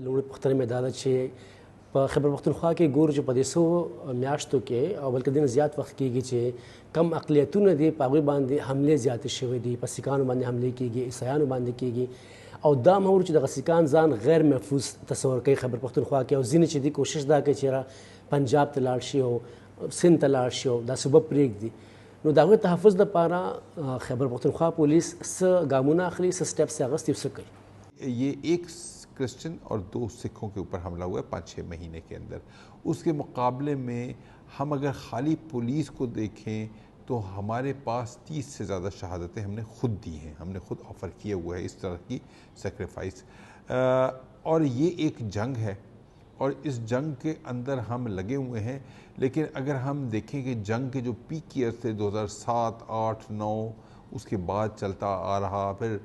لومړی پوښتنه مې دا ده چې په خیبر پښتونخوا کې ګورو چې په دې څو میاشتو کې او بلکې دې نه زیات وخت کېږي چې کم اقلیتونه دي په هغوی باندې حملې زیاتې شوې دي، په سیکانو باندې حملې کېږي، عیسایانو باندې کېږي، او دا مهور چې دغه سیکان ځان غیر محفوظ تصور کوي خیبر پښتونخوا کې، او ځینې چې دي کوشش دا کوي چې پنجاب ته لاړ شي او سند ته لاړ شي او دا صوبه پرېږدي. نو د هغوی تحفظ لپاره خیبر پښتونخوا پولیس څه ګامونه اخلي، څه سټیپس یې اخیستي، څه کوي؟ یہ ایک کرسچن اور 2 سکھوں کے اوپر حملہ ہوا ہے 5-6 مہینے کے اندر. اس کے مقابلے میں ہم اگر خالی پولیس کو دیکھیں تو ہمارے پاس 30 سے زیادہ شہادتیں ہم نے خود دی ہیں، ہم نے خود آفر کیا ہوا ہے اس طرح کی سیکریفائس. اور یہ ایک جنگ ہے اور اس جنگ کے اندر ہم لگے ہوئے ہیں. لیکن اگر ہم دیکھیں کہ جنگ کے جو پیک ایئر تھے 2007، 8، 9، اس کے بعد چلتا آ رہا، پھر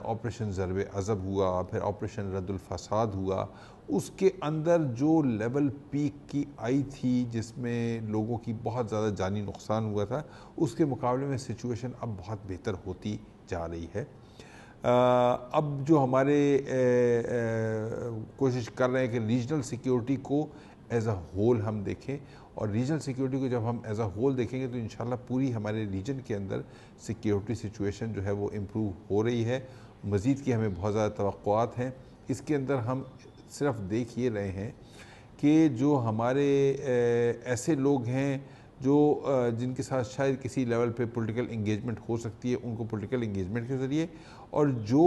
آپریشن ضرب عضب ہوا، پھر آپریشن رد الفساد ہوا، اس کے اندر جو لیول پیک کی آئی تھی جس میں لوگوں کی بہت زیادہ جانی نقصان ہوا تھا، اس کے مقابلے میں سچویشن اب بہت بہتر ہوتی جا رہی ہے. اب جو ہمارے کوشش کر رہے ہیں کہ ریجنل سیکیورٹی کو ایز اے ہول ہم دیکھیں، اور ریجنل سیکیورٹی کو جب ہم ایز اے ہول دیکھیں گے تو انشاءاللہ پوری ہمارے ریجن کے اندر سیکیورٹی سچویشن جو ہے وہ امپروو ہو رہی ہے. مزید کی ہمیں بہت زیادہ توقعات ہیں. اس کے اندر ہم صرف دیکھ یہ رہے ہیں کہ جو ہمارے ایسے لوگ ہیں جو جن کے ساتھ شاید کسی لیول پہ پولیٹیکل انگیجمنٹ ہو سکتی ہے، ان کو پولیٹیکل انگیجمنٹ کے ذریعے، اور جو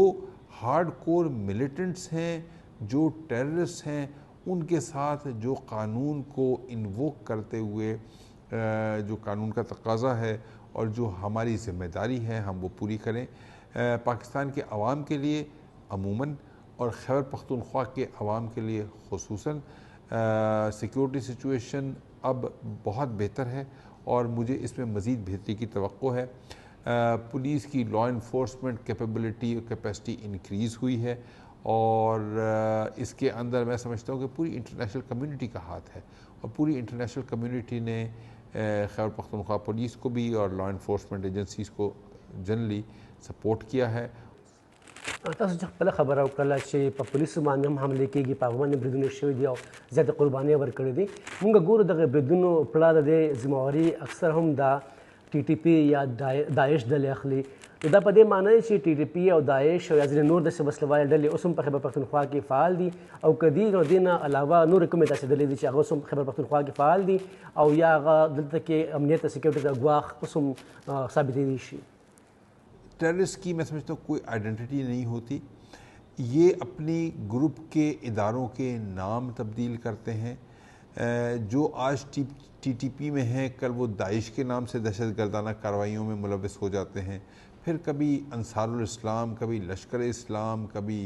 ہارڈ کور ملیٹنٹس ہیں، جو ٹیررسٹ ہیں، ان کے ساتھ جو قانون کو انووک کرتے ہوئے جو قانون کا تقاضا ہے اور جو ہماری ذمہ داری ہے ہم وہ پوری کریں. پاکستان کے عوام کے لیے عموماً اور خیبر پختونخوا کے عوام کے لیے خصوصاً سیکیورٹی سچویشن اب بہت بہتر ہے اور مجھے اس میں مزید بہتری کی توقع ہے. پولیس کی لا انفورسمنٹ کیپیبلٹی اور کیپیسٹی انکریز ہوئی ہے، اور اس کے اندر میں سمجھتا ہوں کہ پوری انٹرنیشنل کمیونٹی کا ہاتھ ہے، اور پوری انٹرنیشنل کمیونٹی نے خیبر پختونخوا پولیس کو بھی اور لا انفورسمنٹ ایجنسیز کو جنرلی سپورٹ کیا ہے. تاسو چې خپله خبره وکړله چې په پولیسو باندې هم حملې کېږي، په هغو باندې بریدونه شوي دي او زیاتې قربانۍ ورکړې دي. موږ ګورو دغه بریدونو پړه د دې ذمهواري اکثر هم دا ټي ټي پي یا داعش ډلې اخلي. نو دا په دې معنی چې ټي ټي پي او داعش او یا ځینې نور داسې وسلوالې ډلې اوس هم په خیبر پښتونخوا کې فعال دي، او که دي نو دې نه علاوه نورې کومې داسې ډلې دي چې هغه اوس هم خیبر پښتونخوا کې فعال دي او یا هغه دلته کې امنیت او سیکیورټي ته ګواښ اوس هم ثابتېدی شي؟ ٹیررسٹ کی میں سمجھتا ہوں کوئی آئیڈنٹی نہیں ہوتی. یہ اپنی گروپ کے اداروں کے نام تبدیل کرتے ہیں. جو آج ٹی ٹی پی میں ہیں کل وہ داعش کے نام سے دہشت گردانہ کارروائیوں میں ملوث ہو جاتے ہیں، پھر کبھی انصار الاسلام، کبھی لشکر اسلام، کبھی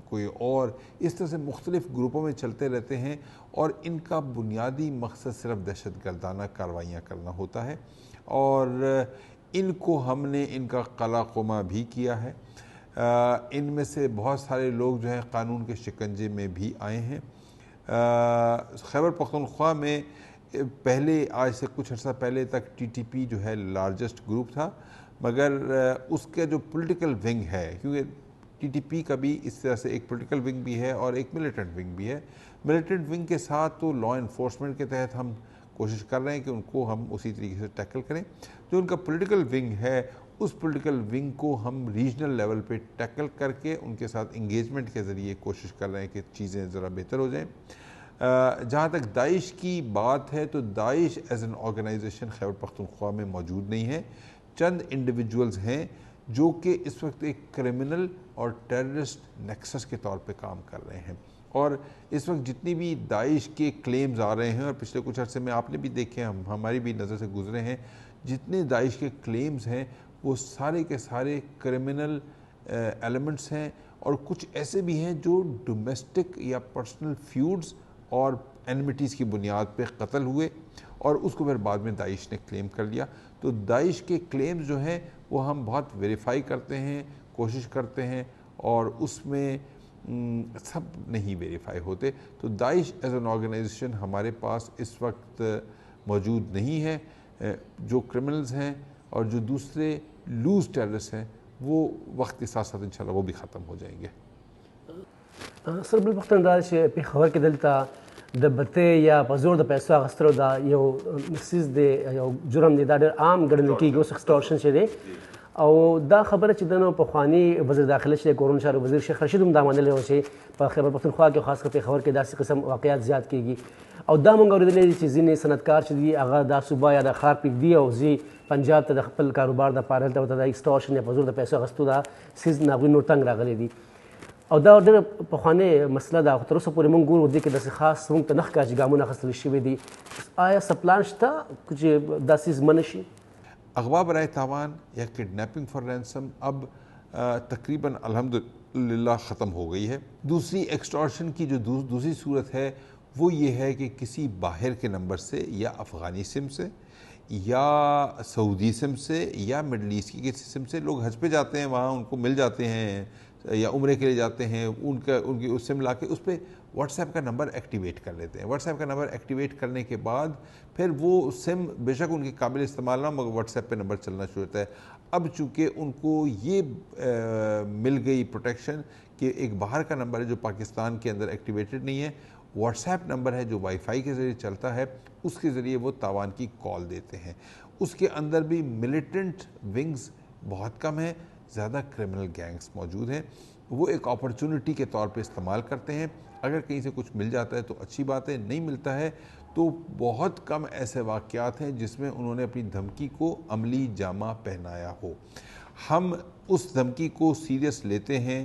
کوئی اور، اس طرح سے مختلف گروپوں میں چلتے رہتے ہیں، اور ان کا بنیادی مقصد صرف دہشت گردانہ کارروائیاں کرنا ہوتا ہے. اور ان کو ہم نے ان کا قلع قمع بھی کیا ہے. ان میں سے بہت سارے لوگ جو ہیں قانون کے شکنجے میں بھی آئے ہیں. خیبر پختونخوا میں پہلے آج سے کچھ عرصہ پہلے تک ٹی ٹی پی جو ہے لارجسٹ گروپ تھا، مگر اس کا جو پولیٹیکل ونگ ہے، کیونکہ ٹی ٹی پی کا بھی اس طرح سے ایک پولیٹیکل ونگ بھی ہے اور ایک ملیٹنٹ ونگ بھی ہے. ملیٹنٹ ونگ کے ساتھ تو لا انفورسمنٹ کے تحت ہم کوشش کر رہے ہیں کہ ان کو ہم اسی طریقے سے ٹیکل کریں. جو ان کا پولیٹیکل ونگ ہے اس پولیٹیکل ونگ کو ہم ریجنل لیول پہ ٹیکل کر کے ان کے ساتھ انگیجمنٹ کے ذریعے کوشش کر رہے ہیں کہ چیزیں ذرا بہتر ہو جائیں. جہاں تک داعش کی بات ہے تو داعش as an organization Khyber Pakhtunkhwa میں موجود نہیں ہے. چند انڈیویجولز ہیں جو کہ اس وقت ایک کرمنل اور ٹیررسٹ نیکسس کے طور پہ کام کر رہے ہیں. اور اس وقت جتنی بھی داعش کے کلیمز آ رہے ہیں، اور پچھلے کچھ عرصے میں آپ نے بھی دیکھے، ہماری بھی نظر سے گزرے ہیں، جتنے داعش کے کلیمز ہیں وہ سارے کے سارے کرمنل ایلیمنٹس ہیں، اور کچھ ایسے بھی ہیں جو ڈومیسٹک یا پرسنل فیوڈز اور اینمیٹیز کی بنیاد پہ قتل ہوئے اور اس کو پھر بعد میں داعش نے کلیم کر لیا. تو داعش کے کلیمز جو ہیں وہ ہم بہت ویریفائی کرتے ہیں، کوشش کرتے ہیں، اور اس میں سب نہیں ویریفائی ہوتے. تو داعش ایز این آرگنائزیشن ہمارے پاس اس وقت موجود نہیں ہے. جو کرمنلز ہیں اور جو دوسرے لوز ٹیررسٹ ہیں وہ وقت کے ساتھ ساتھ انشاءاللہ وہ بھی ختم ہو جائیں گے. سر بل پوښتنه دا چې پېښور کې دلته د بتۍ یا په زور د پیسو اخیستلو دا یو نسیز دی یو جرم دی دا ډېر عام ګڼل کېږي اوس اکسټورشن چې دی او دا خبره چې د نو پخواني وزیر داخله چې کورون شهر وزیر شیخ رشید هم دا منلی و چې په خیبر پښتونخوا کې خاص کر پېښور کې داسې قسم واقعیات زیات کېږي او دا مونږ اورېدلی دي چې ځینې صنعتکار چې دي هغه دا صوبه یا د ښار پرېږدي او ځي پنجاب ته د خپل کاروبار دپاره هلته ورته د اکسټورشن یا په زور د پیسو اخیستو دا سیز نه هغوی نور تنګ راغلی دي او دا ډېره پخوانۍ مسله ده خو تر اوسه پورې مونږ ګورو دې کې داسې خاص مونږ ته نه ښکاره چې ګامونه اخیستل شوي دي آیا څه پلان شته چې دا سیز منع شي؟ اغوا برائے تاوان یا کڈنیپنگ فار رینسم اب تقریباً الحمدللہ ختم ہو گئی ہے. دوسری ایکسٹورشن کی جو دوسری صورت ہے وہ یہ ہے کہ کسی باہر کے نمبر سے یا افغانی سم سے یا سعودی سم سے یا مڈل ایسٹ کی کسی سم سے لوگ حج پہ جاتے ہیں, وہاں ان کو مل جاتے ہیں یا عمرے کے لیے جاتے ہیں, ان کی اس سم لا کے اس پہ واٹس ایپ کا نمبر ایکٹیویٹ کر لیتے ہیں. واٹس ایپ کا نمبر ایکٹیویٹ کرنے کے بعد پھر وہ سم بے شک ان کے قابل استعمال نہ مگر واٹس ایپ پہ نمبر چلنا شروع ہوتا ہے. اب چونکہ ان کو یہ مل گئی پروٹیکشن کہ ایک باہر کا نمبر ہے جو پاکستان کے اندر ایکٹیویٹڈ نہیں ہے, واٹس ایپ نمبر ہے جو وائی فائی کے ذریعے چلتا ہے, اس کے ذریعے وہ تاوان کی کال دیتے ہیں. اس کے اندر بھی ملیٹنٹ ونگز بہت کم ہیں, زیادہ کرمنل گینگز موجود ہیں. وہ ایک اپرچونٹی کے طور پہ استعمال کرتے ہیں. اگر کہیں سے کچھ مل جاتا ہے تو اچھی بات ہے, نہیں ملتا ہے تو بہت کم ایسے واقعات ہیں جس میں انہوں نے اپنی دھمکی کو عملی جامہ پہنایا ہو. ہم اس دھمکی کو سیریس لیتے ہیں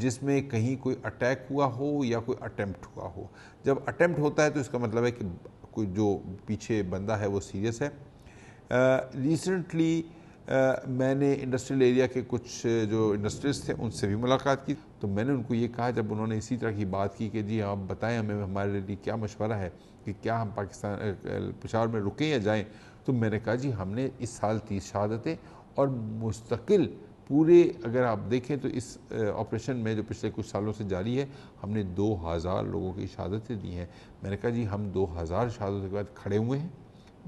جس میں کہیں کوئی اٹیک ہوا ہو یا کوئی اٹیمپٹ ہوا ہو. جب اٹیمپٹ ہوتا ہے تو اس کا مطلب ہے کہ کوئی جو پیچھے بندہ ہے وہ سیریس ہے. ریسنٹلی میں نے انڈسٹریل ایریا کے کچھ جو انڈسٹریز تھے ان سے بھی ملاقات کی, تو میں نے ان کو یہ کہا جب انہوں نے اسی طرح کی بات کی کہ جی آپ بتائیں ہمیں ہمارے لیے کیا مشورہ ہے کہ کیا ہم پاکستان پشاور میں رکیں یا جائیں, تو میں نے کہا جی ہم نے اس سال 30 شہادتیں اور مستقل پورے اگر آپ دیکھیں تو اس آپریشن میں جو پچھلے کچھ سالوں سے جاری ہے ہم نے 2000 لوگوں کی شہادتیں دی ہیں. میں نے کہا جی ہم 2000 شہادتوں کے بعد کھڑے ہوئے ہیں,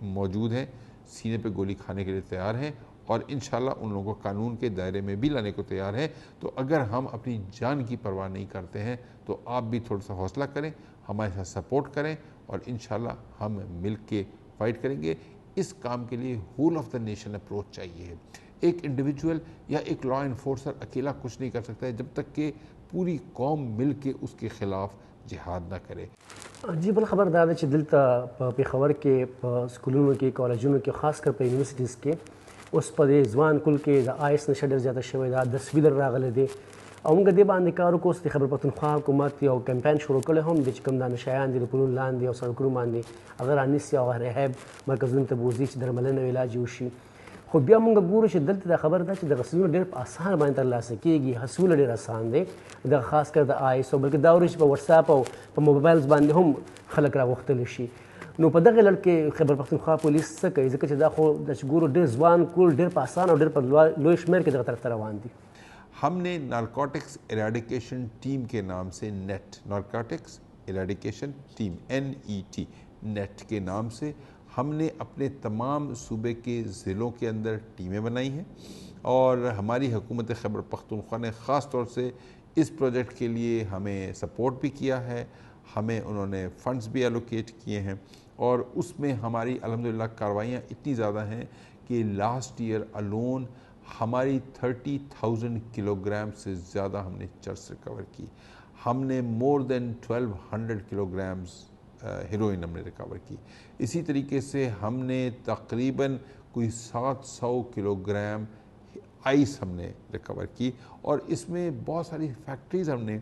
موجود ہیں, سینے پہ گولی کھانے کے لیے تیار ہیں اور انشاءاللہ ان لوگوں کو قانون کے دائرے میں بھی لانے کو تیار ہیں. تو اگر ہم اپنی جان کی پرواہ نہیں کرتے ہیں تو آپ بھی تھوڑا سا حوصلہ کریں, ہمارے ساتھ سپورٹ کریں اور انشاءاللہ ہم مل کے فائٹ کریں گے. اس کام کے لیے whole of the nation approach چاہیے. ایک انڈیویجول یا ایک لا انفورسر اکیلا کچھ نہیں کر سکتا ہے جب تک کہ پوری قوم مل کے اس کے خلاف جہاد نہ کرے. جی بل خبر دا ده چې دلته په پېښور کې په سکولونو کې کالجونو کې خاص کر په یونیورسټیز کې اوس په دې ځوان کل کې د آیس نشه ډېر زیاته شوې ده, 10 در راغلی دی او موږ دې باندې کار وکړو چې د خیبر پښتونخوا حکومت یو کمپین شروع کړی هم دی چې کوم دا نشایان دي د پلونو لاندې او سړکونو باندې هغه رانیسي او ریهاب مرکزونو ته بوځي چې درملنه او علاج وشي. خو بیا موږ ګورو چې دلته دا خبر ده چې دغه څیزونه ډېر په اسانه باندې ترلاسه کېږي, حصول ډېر اسان دی دغه خاص کر د آیس او بلکې دا اوري چې په وټساپ او په موبایلز باندې هم خلک راغوښتلی شي. نو په دغه لړ کې خیبر پښتونخوا پولیس څه کوي ځکه چې دا خو د چې ګورو ډېر ځوان کول ډېر په اسانه او ډېر په لوی شمېر کې دغه طرف ته روان دي. ہم نے نارکوٹکس ایراڈیکیشن ٹیم کے نام سے NET, narcotics eradication team NET NET کے نام سے ہم نے اپنے تمام صوبے کے ضلعوں کے اندر ٹیمیں بنائی ہیں اور ہماری حکومت خیبر پختونخوا نے خاص طور سے اس پروجیکٹ کے لیے ہمیں سپورٹ بھی کیا ہے, ہمیں انہوں نے فنڈز بھی ایلوکیٹ کیے ہیں اور اس میں ہماری الحمدللہ کارروائیاں اتنی زیادہ ہیں کہ لاسٹ ایئر الون ہماری 30,000 کلو گرام سے زیادہ ہم نے چرس ریکور کی. ہم نے مور دین 1200 کلو گرامز ہیروئن ہم نے ریکور کی. اسی طریقے سے ہم نے تقریباً کوئی 700 کلو گرام آئس ہم نے ریکور کی اور اس میں بہت ساری فیکٹریز ہم نے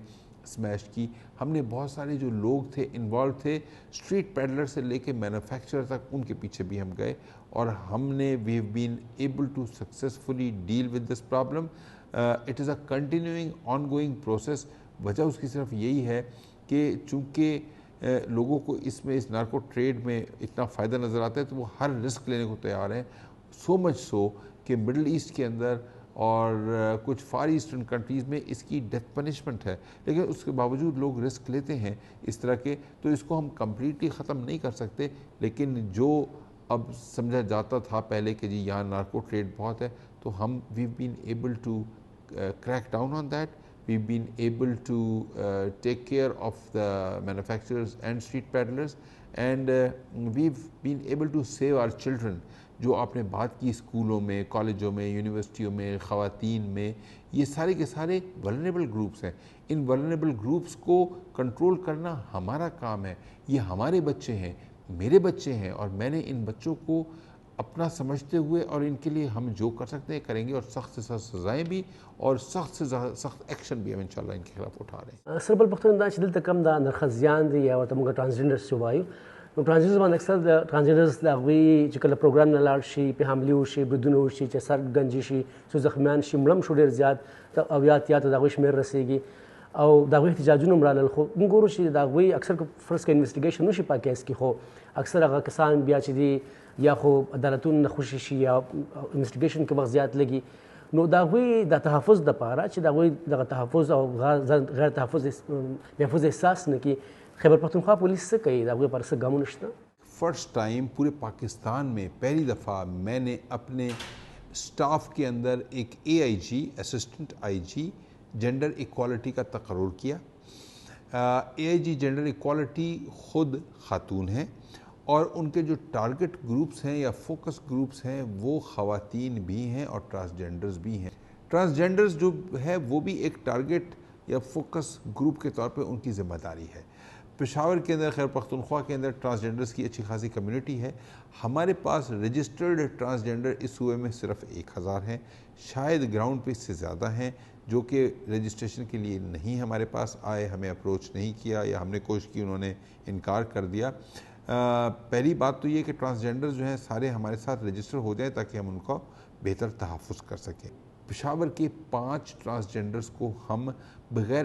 سمیش کی. ہم نے بہت سارے جو لوگ تھے انوالو تھے, اسٹریٹ پیڈلر سے لے کے مینوفیکچرر تک, ان کے پیچھے بھی ہم گئے اور ہم نے we have been able to successfully deal with this problem. It is a continuing ongoing process. وجہ اس کی صرف یہی ہے کہ چونکہ لوگوں کو اس میں اس نارکو ٹریڈ میں اتنا فائدہ نظر آتا ہے تو وہ ہر رسک لینے کو تیار ہیں. سو مچ سو کہ مڈل ایسٹ کے اندر اور کچھ فار ایسٹرن کنٹریز میں اس کی ڈیتھ پنشمنٹ ہے, لیکن اس کے باوجود لوگ رسک لیتے ہیں اس طرح کے. تو اس کو ہم کمپلیٹلی ختم نہیں کر سکتے, لیکن جو اب سمجھا جاتا تھا پہلے کہ جی یہاں نارکو ٹریڈ بہت ہے, تو ہم we been able to crack down on that. we've been able to take care of the manufacturers and street peddlers, and we've been able to save our children. جو آپ نے بات کی اسکولوں میں، کالجوں میں، یونیورسٹیوں میں، خواتین میں، یہ سارے کے سارے ولنریبل گروپس ہیں. ان ولنریبل گروپس کو کنٹرول کرنا ہمارا کام ہے. یہ ہمارے بچے ہیں، میرے بچے ہیں، اور میں نے ان بچوں کو اپنا سمجھتے ہوئے اور ان کے لیے ہم جو کر سکتے ہیں کریں گے، اور سخت سے سخت سزائیں بھی اور سخت سے سخت ایکشن بھی ہم انشاءاللہ ان کے خلاف اٹھا رہے ہیں. سر بل پختون دا چې دلته کم دا نرخزیان دي یا ورته موږ ټرانسجنډرز چې وایو، نو ټرانسجنډرز باندې اکثر د ټرانسجنډرز د هغوی چې کله پروګرام نه لاړ شي، په حملې وشي، بریدونه وشي، چې سر ګنجي شي، څو زخمیان شي، مړه هم شو ډېر زیات، او یا اتیا ته د هغوی شمېر رسېږي او د هغوی احتجاجونه هم رالل. خو موږ ګورو چې د هغوی اکثر فرض کړه انویسټیګیشن وشي په کیس کې، خو اکثر هغه کسان بیا چې دي یا خو عدالتونو نه خوشي شي یا انویسټیګیشن کې وخت زیات لګي. نو د هغوی د تحفظ دپاره چې د هغوی دغه تحفظ او غیر تحفظ محفوظ احساس نه کړي، خیبر پختونخوا پولیس څه کوي؟ د هغوی لپاره څه ګامونه شته؟ فرسٹ ٹائم پورے پاکستان میں پہلی دفعہ میں نے اپنے سٹاف کے اندر ایک AIG assistant IG gender equality کا تقرر کیا. AIG جینڈر ایکوالٹی خود خاتون ہیں، اور ان کے جو ٹارگٹ گروپس ہیں یا فوکس گروپس ہیں وہ خواتین بھی ہیں اور ٹرانسجینڈرز بھی ہیں. ٹرانسجینڈرز جو ہے وہ بھی ایک ٹارگٹ یا فوکس گروپ کے طور پہ ان کی ذمہ داری ہے. پشاور کے اندر، خیبر پختونخوا کے اندر ٹرانسجینڈرز کی اچھی خاصی کمیونٹی ہے. ہمارے پاس رجسٹرڈ ٹرانسجینڈر اس صوبے میں صرف 1000 ہیں، شاید گراؤنڈ پہ اس سے زیادہ ہیں جو کہ رجسٹریشن کے لیے نہیں ہمارے پاس آئے، ہمیں اپروچ نہیں کیا، یا ہم نے کوشش کی انہوں نے انکار کر دیا. پہلی بات تو یہ کہ ٹرانسجینڈر جو ہیں سارے ہمارے ساتھ رجسٹر ہو جائیں تاکہ ہم ان کو بہتر تحفظ کر سکیں. پشاور کے 5 ٹرانسجینڈرز کو ہم بغیر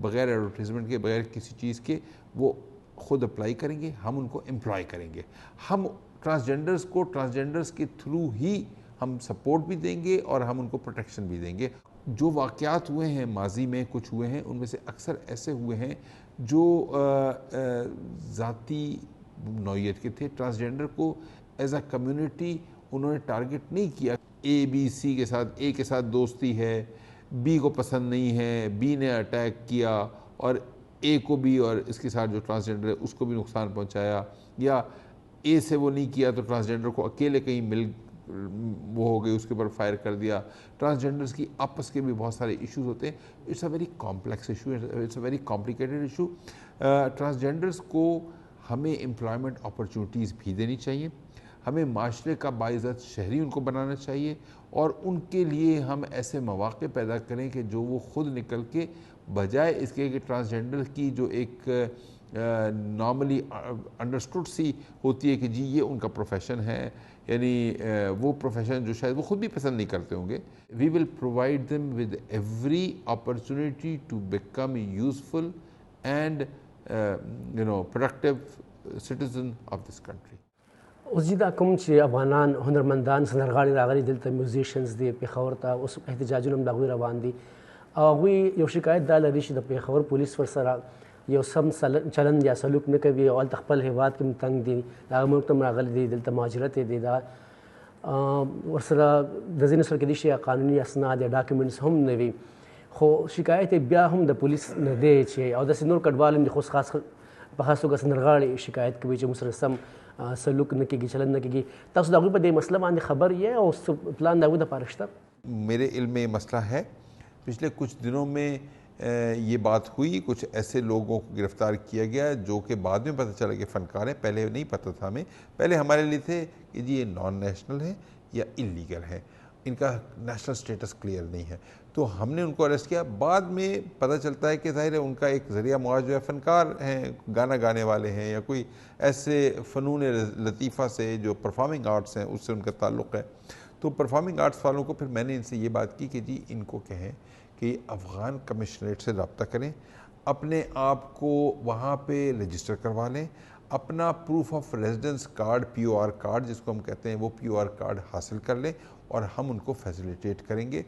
ایڈورٹیزمنٹ کے، بغیر کسی چیز کے، وہ خود اپلائی کریں گے، ہم ان کو امپلائی کریں گے. ہم ٹرانسجینڈرز کو ٹرانسجینڈرز کے تھرو ہی ہم سپورٹ بھی دیں گے اور ہم ان کو پروٹیکشن بھی دیں گے. جو واقعات ہوئے ہیں ماضی میں، کچھ ہوئے ہیں، ان میں سے اکثر ایسے ہوئے ہیں جو ذاتی نوعیت کے تھے. ٹرانسجینڈر کو ایز اے کمیونٹی انہوں نے ٹارگٹ نہیں کیا. ABC کے ساتھ، A کے ساتھ دوستی ہے، B کو پسند نہیں ہے، B نے اٹیک کیا اور A کو بھی اور اس کے ساتھ جو ٹرانسجینڈر ہے اس کو بھی نقصان پہنچایا، یا A سے وہ نہیں کیا تو ٹرانسجینڈر کو اکیلے کہیں وہ ہو گئی، اس کے اوپر فائر کر دیا. ٹرانسجینڈرز کی آپس کے بھی بہت سارے ایشوز ہوتے ہیں. It's a very complex issue, it's a very complicated issue. Transgenders کو ہمیں امپلائمنٹ اپرچونیٹیز بھی دینی چاہیے، ہمیں معاشرے کا باعزت شہری ان کو بنانا چاہیے، اور ان کے لیے ہم ایسے مواقع پیدا کریں کہ جو وہ خود نکل کے، بجائے اس کے کہ ٹرانسجینڈر کی جو ایک نارملی انڈرسٹوڈ سی ہوتی ہے کہ جی یہ ان کا پروفیشن ہے، یعنی وہ پروفیشن جو شاید وہ خود بھی پسند نہیں کرتے ہوں گے. We will provide them with every opportunity to become useful and productive citizen of this country. اوس جی دا کوم چې افغانان هنرمندان سندرغاړي راغلي دلته میوزیشنز دي پېښور ته، اوس احتجاجونه هم د هغوی روان دي، او هغوی یو شکایت دا لري چې د پېښور پولیس ورسره یو سم چلند یا سلوک نه کوي، او هلته خپل هېواد کې هم تنګ دي، د هغه ملک ته هم راغلي دي، دلته مهاجرت یې دی، دا ورسره د ځینو سره کېدای شي قانوني اسناد یا ډاکومنټس هم نه وي، خو شکایت یې بیا هم د پولیس نه دی چې، او داسې نور کډوال هم دي، خو خاص په خاص توګه سندرغاړي شکایت کوي چې موږ سره سم سلوک نه کېږي، چلند نه کېږي. تاسو د هغوی په دې مسله باندې خبر یې او پلان د هغوی دپاره شته؟ میرے علم میں یہ مسئلہ ہے. پچھلے کچھ دنوں میں یہ بات ہوئی، کچھ ایسے لوگوں کو گرفتار کیا گیا جو کہ بعد میں پتہ چلا کہ فنکار ہیں، پہلے نہیں پتہ تھا ہمیں. پہلے ہمارے لیے تھے کہ جی یہ نان نیشنل ہیں یا انلیگل ہیں، ان کا نیشنل سٹیٹس کلیئر نہیں ہے، تو ہم نے ان کو اریسٹ کیا. بعد میں پتہ چلتا ہے کہ ظاہر ہے ان کا ایک ذریعہ معاش جو ہے فنکار ہیں، گانا گانے والے ہیں، یا کوئی ایسے فنون لطیفہ سے جو پرفارمنگ آرٹس ہیں اس سے ان کا تعلق ہے. تو پرفارمنگ آرٹس والوں کو پھر میں نے ان سے یہ بات کی کہ جی ان کو کہیں کہ افغان کمشنریٹ سے رابطہ کریں، اپنے آپ کو وہاں پہ رجسٹر کروا لیں، اپنا proof of residence card POR card جس کو ہم کہتے ہیں وہ POR کارڈ حاصل کر لیں، اور ہم ان کو فیسیلیٹیٹ کریں گے.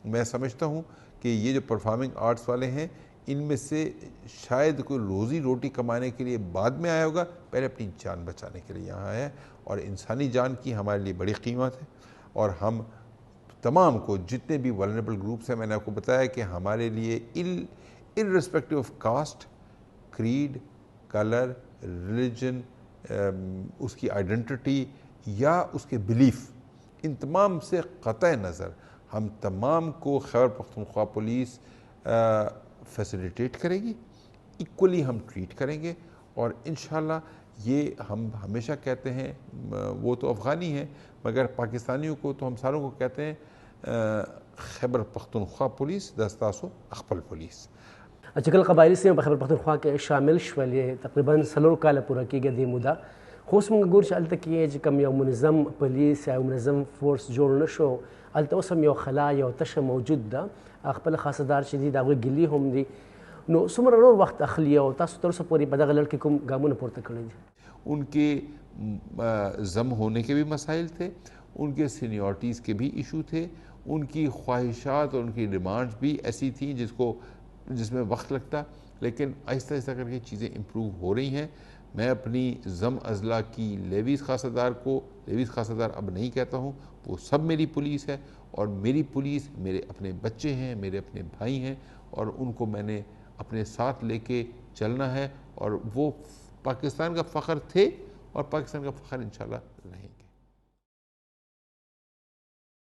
میں سمجھتا ہوں کہ یہ جو پرفارمنگ آرٹس والے ہیں ان میں سے شاید کوئی روزی روٹی کمانے کے لیے بعد میں آیا ہوگا، پہلے اپنی جان بچانے کے لیے یہاں آیا ہے، اور انسانی جان کی ہمارے لیے بڑی قیمت ہے، اور ہم تمام کو جتنے بھی ولنریبل گروپس ہیں، میں نے آپ کو بتایا کہ ہمارے لیے irrespective of caste, creed, colour, religion, اس کی آئیڈینٹی یا اس کے بلیف، ان تمام سے قطع نظر ہم تمام کو خیبر پختونخوا پولیس فیسیلیٹیٹ کرے گی، ایکولی ہم ٹریٹ کریں گے، اور انشاءاللہ یہ ہم ہمیشہ کہتے ہیں، وہ تو افغانی ہیں مگر پاکستانیوں کو تو ہم ساروں کو کہتے ہیں خیبر پختونخوا پولیس دستاسو اخپل پولیس. چې کله قبایلي سیمې په خیبر پښتونخوا کې شامل شولې تقریبا 4 کاله پوره کېږي دې موده، خو اوس موږ ګورو چې هلته کې چې کوم یو منظم پولیس یا منظم فورس جوړ نه شو، هلته اوس هم یو خلا یو تشه موجود ده، خپل خاصدار چې دي د هغوی ګیلي هم دي. نو څومره نور وخت اخلي او تاسو تر اوسه پورې په دغه لړ کې کوم ګامونه پورته کړي دي؟ ان کے ضم ہونے کے بھی مسائل تھے، ان کے سینیورٹیز کے بھی ایشو تھے، ان کی خواہشات اور ان کی ڈیمانڈز بھی ایسی تھیں جس میں وقت لگتا، لیکن آہستہ آہستہ کر کے چیزیں امپروو ہو رہی ہیں. میں اپنی ضم اضلاع کی لیویز خاصدار کو لیویز خاصدار اب نہیں کہتا ہوں، وہ سب میری پولیس ہے، اور میری پولیس میرے اپنے بچے ہیں، میرے اپنے بھائی ہیں، اور ان کو میں نے اپنے ساتھ لے کے چلنا ہے، اور وہ پاکستان کا فخر تھے اور پاکستان کا فخر انشاءاللہ رہیں گے.